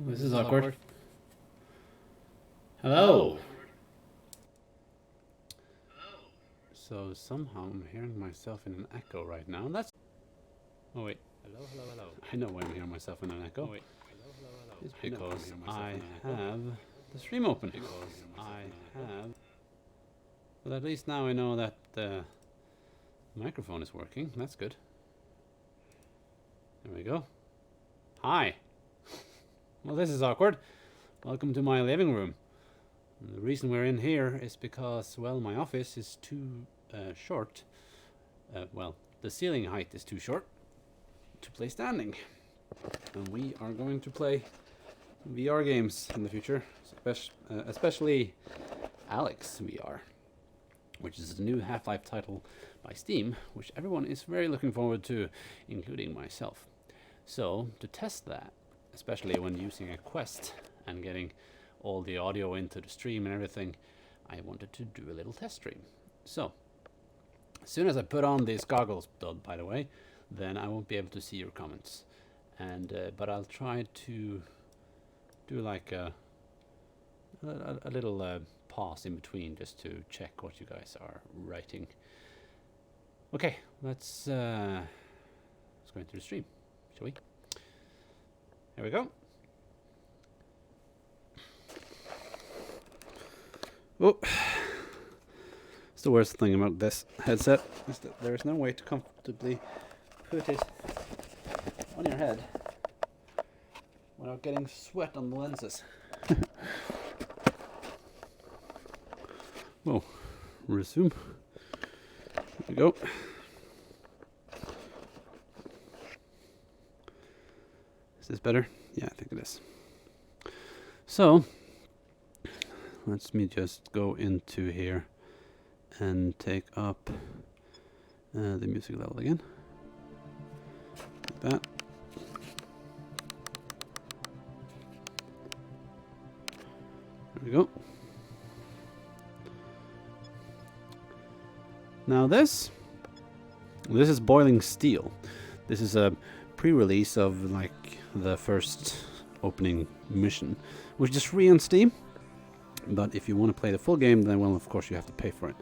This is awkward. Hello. So somehow I'm hearing myself in an echo right now. That's. Oh wait. Hello, hello, hello. I know why I'm hearing myself in an echo. Oh wait. Hello, hello, hello. It's because I have the stream open. Well, at least now I know that the microphone is working. That's good. There we go. Hi. Well, this is awkward. Welcome to my living room. And the reason we're in here is because, well, my office is too short. Well, the ceiling height is too short to play standing. And we are going to play VR games in the future, especially Alyx VR, which is a new Half-Life title by Steam, which everyone is very looking forward to, including myself. So, to test that, especially when using a Quest and getting all the audio into the stream and everything, I wanted to do a little test stream. So, as soon as I put on these goggles, by the way, then I won't be able to see your comments. And but I'll try to do like a little pause in between just to check what you guys are writing. Okay, let's go into the stream, shall we? Here we go. Oh, it's the worst thing about this headset is that there is no way to comfortably put it on your head without getting sweat on the lenses. Whoa, resume. There we go. Is this better? Yeah, I think it is. So, let me just go into here and take up the music level again. Like that. There we go. Now this is Boiling Steel. This is a pre-release of like the first opening mission, which is free on Steam. But if you want to play the full game, then well, of course you have to pay for it.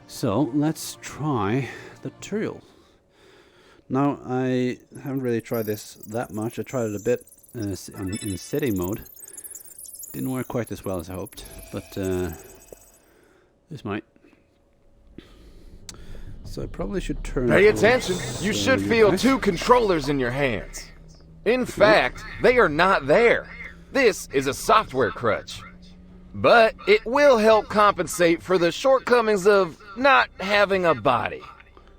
So let's try the tutorial. Now I haven't really tried this that much. I tried it a bit in city mode. Didn't work quite as well as I hoped, but this might. So I probably should turn. Pay attention. You should feel two controllers in your hands. In fact, they are not there. This is a software crutch. But it will help compensate for the shortcomings of not having a body.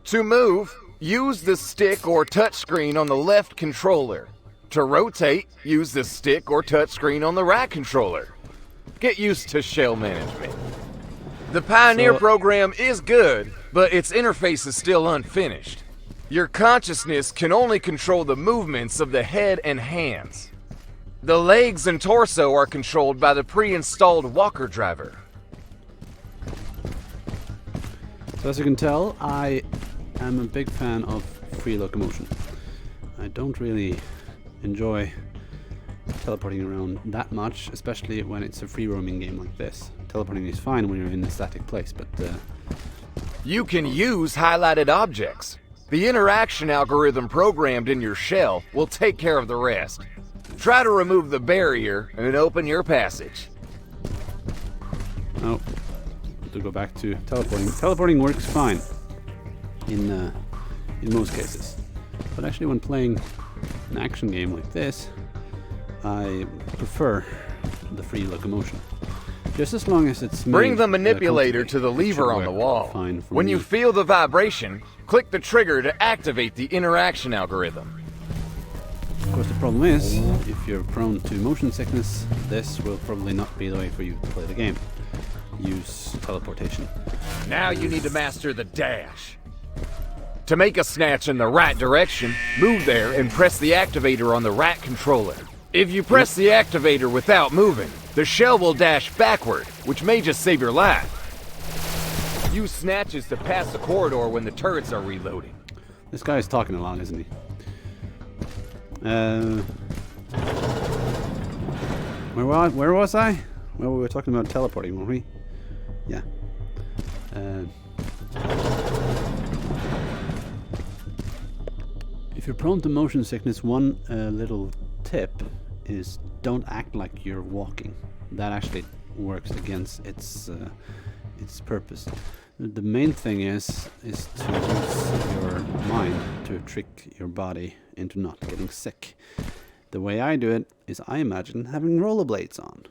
To move, use the stick or touchscreen on the left controller. To rotate, use the stick or touchscreen on the right controller. Get used to shell management. The Pioneer program is good, but its interface is still unfinished. Your consciousness can only control the movements of the head and hands. The legs and torso are controlled by the pre-installed walker driver. So as you can tell, I am a big fan of free locomotion. I don't really enjoy teleporting around that much, especially when it's a free roaming game like this. Teleporting is fine when you're in a static place, but you can use highlighted objects. The interaction algorithm programmed in your shell will take care of the rest. Try to remove the barrier and open your passage. Oh, to go back to teleporting. Teleporting works fine in most cases, but actually when playing an action game like this, I prefer the free locomotion. Just as long as it's Bring the manipulator to the lever on the wall. When you feel the vibration, click the trigger to activate the interaction algorithm. Of course, the problem is, if you're prone to motion sickness, this will probably not be the way for you to play the game. Use teleportation. Now you need to master the dash. To make a snatch in the right direction, move there and press the activator on the right controller. If you press the activator without moving, the shell will dash backward, which may just save your life. Use snatches to pass the corridor when the turrets are reloading. This guy is talking a lot, isn't he? Where was I? Well, we were talking about teleporting, weren't we? Yeah. If you're prone to motion sickness, one little tip is don't act like you're walking. That actually works against its purpose. The main thing is to use your mind to trick your body into not getting sick. The way I do it is I imagine having rollerblades on,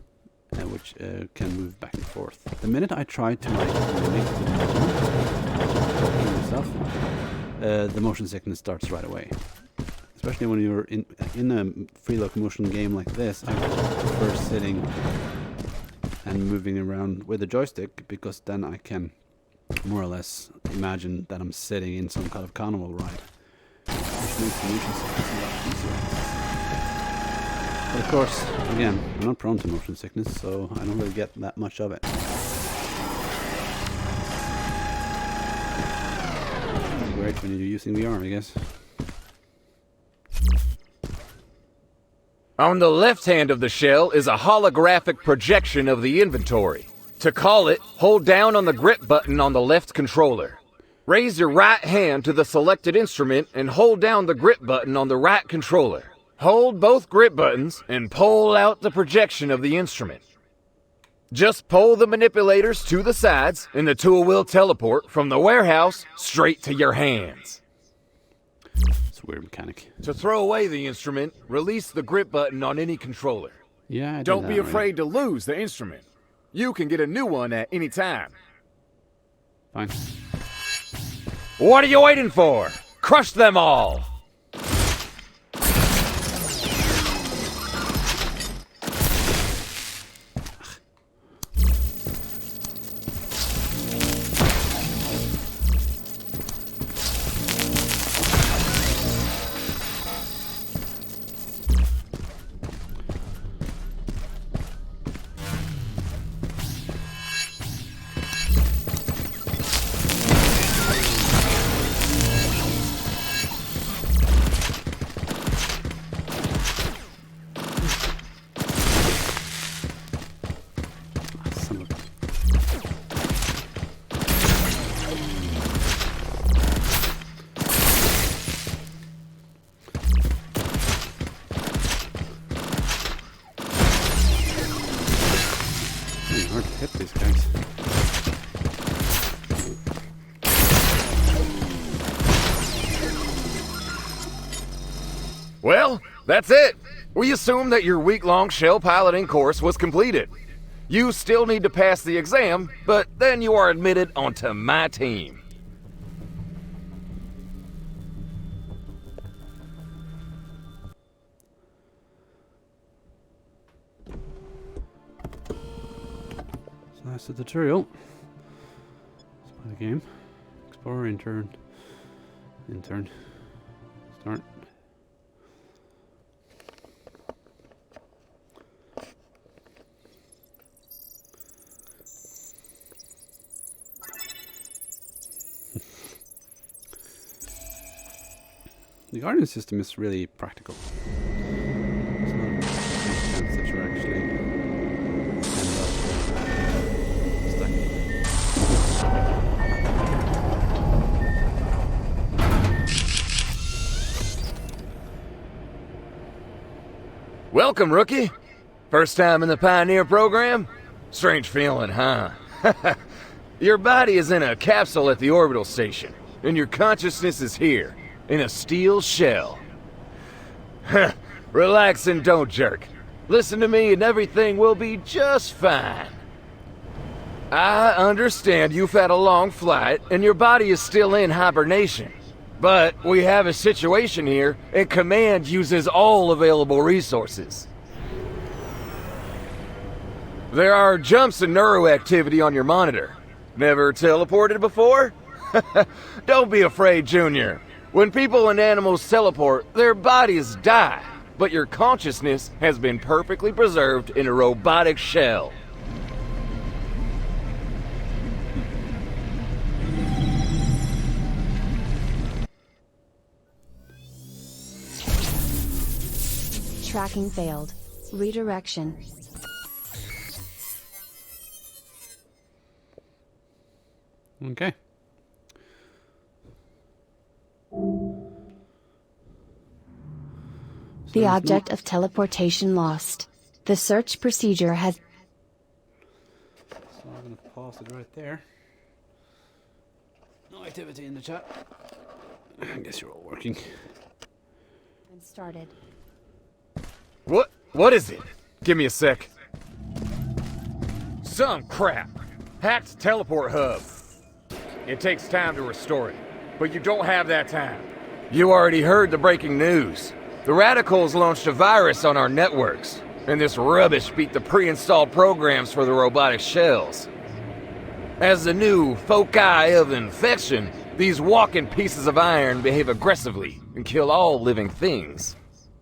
which can move back and forth. The minute I try to like mimic myself, the motion sickness starts right away. Especially when you're in a free locomotion game like this, I prefer sitting and moving around with a joystick, because then I can more or less imagine that I'm sitting in some kind of carnival ride, which makes the motion sickness a lot easier. But of course, again, I'm not prone to motion sickness, so I don't really get that much of it. It's great when you're using VR, I guess. On the left hand of the shell is a holographic projection of the inventory. To call it, hold down on the grip button on the left controller. Raise your right hand to the selected instrument and hold down the grip button on the right controller. Hold both grip buttons and pull out the projection of the instrument. Just pull the manipulators to the sides and the tool will teleport from the warehouse straight to your hands. It's a weird mechanic. To throw away the instrument, release the grip button on any controller. Yeah, I Don't be afraid to lose the instrument. You can get a new one at any time. Fine. What are you waiting for? Crush them all! Hard to hit these guys. Well, that's it. We assume that your week-long shell piloting course was completed. You still need to pass the exam, but then you are admitted onto my team. So that's the tutorial. Let's play the game. Explore, intern. Start. The guardian system is really practical. It's not a chance that you're actually end up stuck. Welcome, rookie. First time in the Pioneer program? Strange feeling, huh? Your body is in a capsule at the orbital station, and your consciousness is here, in a steel shell. Relax and don't jerk. Listen to me and everything will be just fine. I understand you've had a long flight and your body is still in hibernation. But we have a situation here and Command uses all available resources. There are jumps in neuroactivity on your monitor. Never teleported before? Don't be afraid, Junior. When people and animals teleport, their bodies die, but your consciousness has been perfectly preserved in a robotic shell. Tracking failed. Redirection. Okay. The object of teleportation lost. The search procedure has... So I'm going to pause it right there. No activity in the chat. I guess you're all working. been started. What is it? Give me a sec. Some crap. Hacked teleport hub. It takes time to restore it, but you don't have that time. You already heard the breaking news. The radicals launched a virus on our networks, and this rubbish beat the pre-installed programs for the robotic shells. As the new foci of infection, these walking pieces of iron behave aggressively and kill all living things.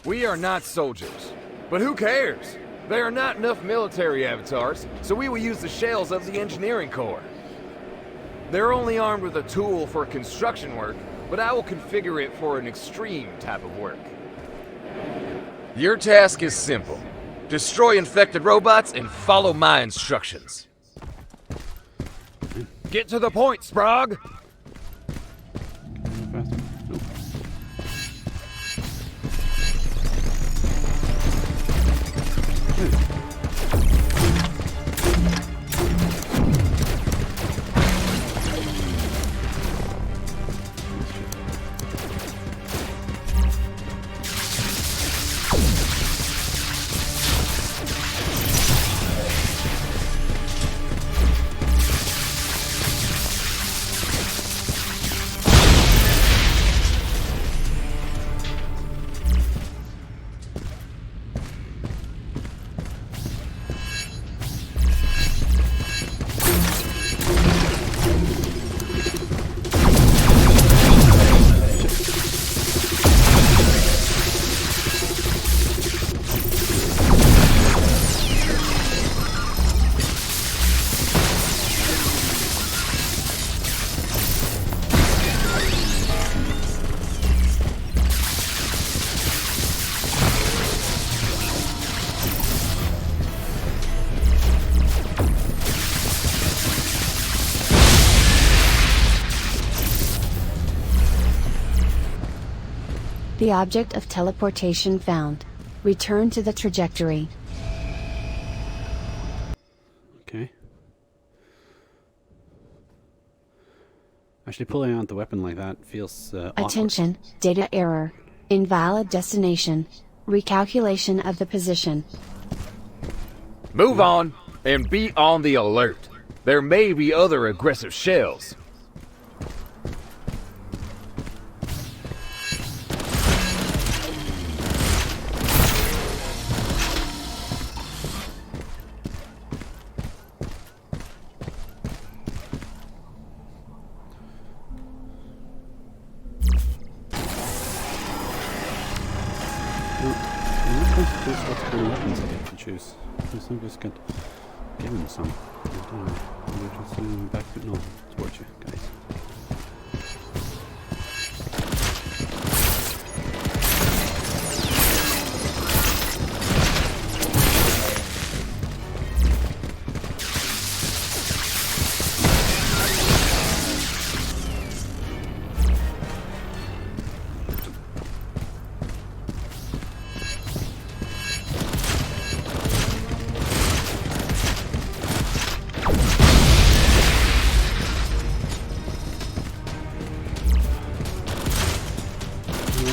We are not soldiers, but who cares? There are not enough military avatars, so we will use the shells of the engineering corps. They're only armed with a tool for construction work, but I will configure it for an extreme type of work. Your task is simple. Destroy infected robots and follow my instructions. Get to the point, Sprague! The object of teleportation found. Return to the trajectory. Okay. Actually, pulling out the weapon like that feels awkward. Attention, data error. Invalid destination. Recalculation of the position. Move on, and be on the alert. There may be other aggressive shells. Choose what kind of weapons I get to choose. I think just get given some. We're just back to no towards you guys.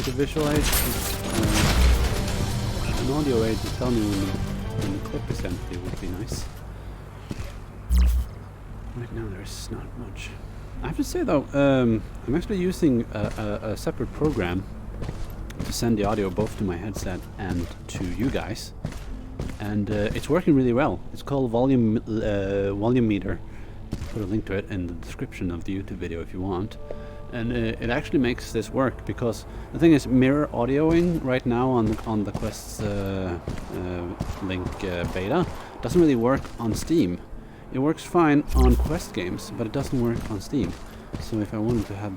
To visualize an audio aid to tell me when the clip is empty would be nice. Right now there's not much. I have to say though, I'm actually using a separate program to send the audio both to my headset and to you guys, and it's working really well. It's called Voicemeeter. Put a link to it in the description of the YouTube video if you want. And it actually makes this work, because the thing is, mirror audioing right now on the Quest's Link beta doesn't really work on Steam. It works fine on Quest games, but it doesn't work on Steam. So if I wanted to have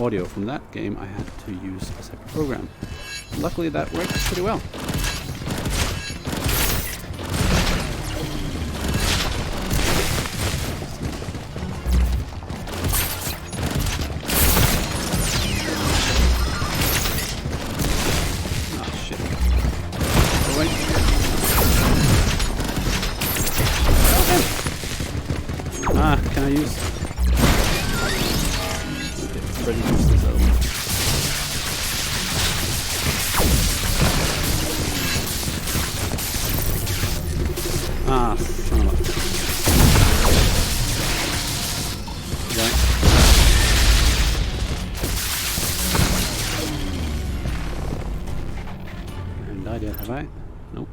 audio from that game, I had to use a separate program. Luckily that works pretty well. Can I use... Okay, ready to use this other one. Ah, son of a... Okay. And died yet, have I? Nope.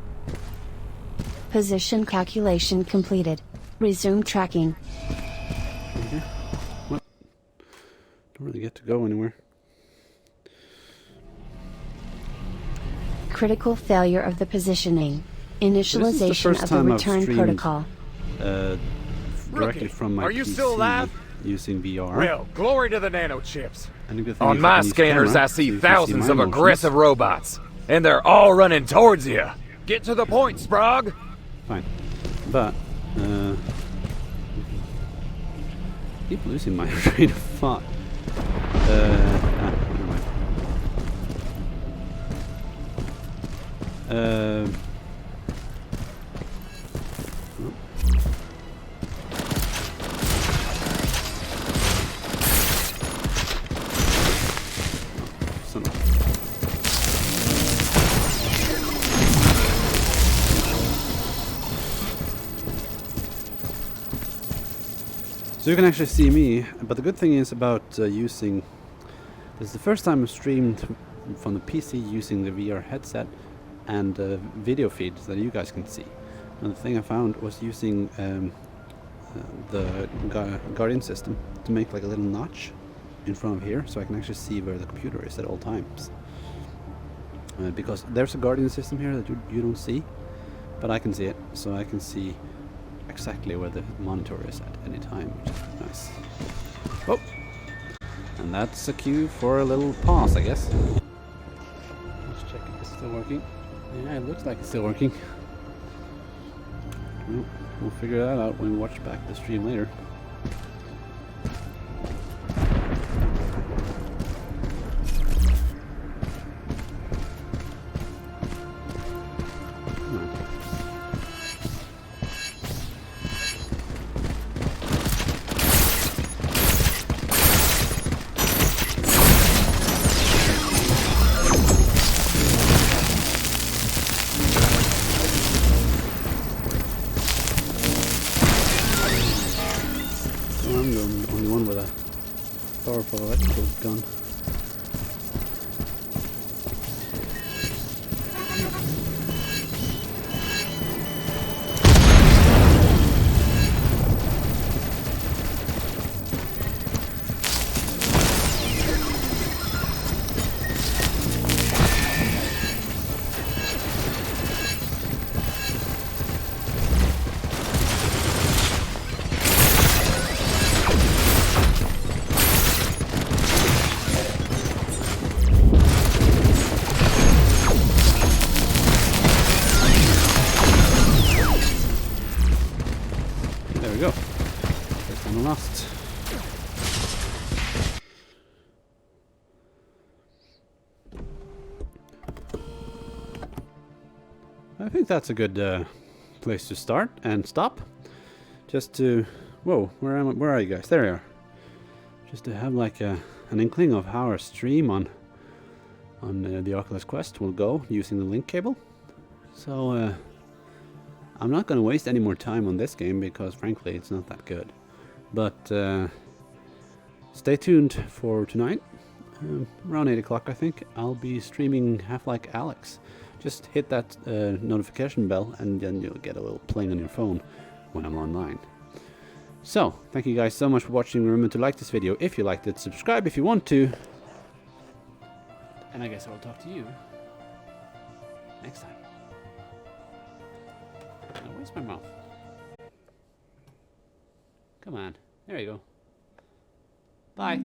Position calculation completed. Resume tracking. Okay. What? Don't really get to go anywhere. Critical failure of the positioning. This is the Initialization first of the time I've return streamed, protocol. Directly from my are you PC still alive? using VR. Well, glory to the nanochips. And the good thing On is my I can use scanners, camera, I so see you can thousands my of motions. aggressive robots, and they're all running towards you. Get to the point, Sprague. Fine. But, keep losing my train of thought. Never mind. Oh. Son of a- So you can actually see me, but the good thing is about using... This is the first time I've streamed from the PC using the VR headset and video feeds that you guys can see. And the thing I found was using the Guardian system to make like a little notch in front of here, so I can actually see where the computer is at all times. Because there's a Guardian system here that you don't see, but I can see it, so I can see exactly where the monitor is at any time, which is nice. Oh! And that's a cue for a little pause, I guess. Let's check if it's still working. Yeah, it looks like it's still working. Well, we'll figure that out when we watch back the stream later. I'm the only one with a powerful electrical gun. There we go. First time lost. I think that's a good place to start and stop. Just to... Whoa, where are you guys? There you are. Just to have like an inkling of how our stream on the Oculus Quest will go using the link cable. So I'm not going to waste any more time on this game because frankly it's not that good. But stay tuned for tonight. Around 8 o'clock I think I'll be streaming Half-Life Alyx. Just hit that notification bell and then you'll get a little pling on your phone when I'm online. So, thank you guys so much for watching. Remember to like this video if you liked it, subscribe if you want to, and I guess I will talk to you next time. Now, where's my mouth? Come on, there you go. Bye.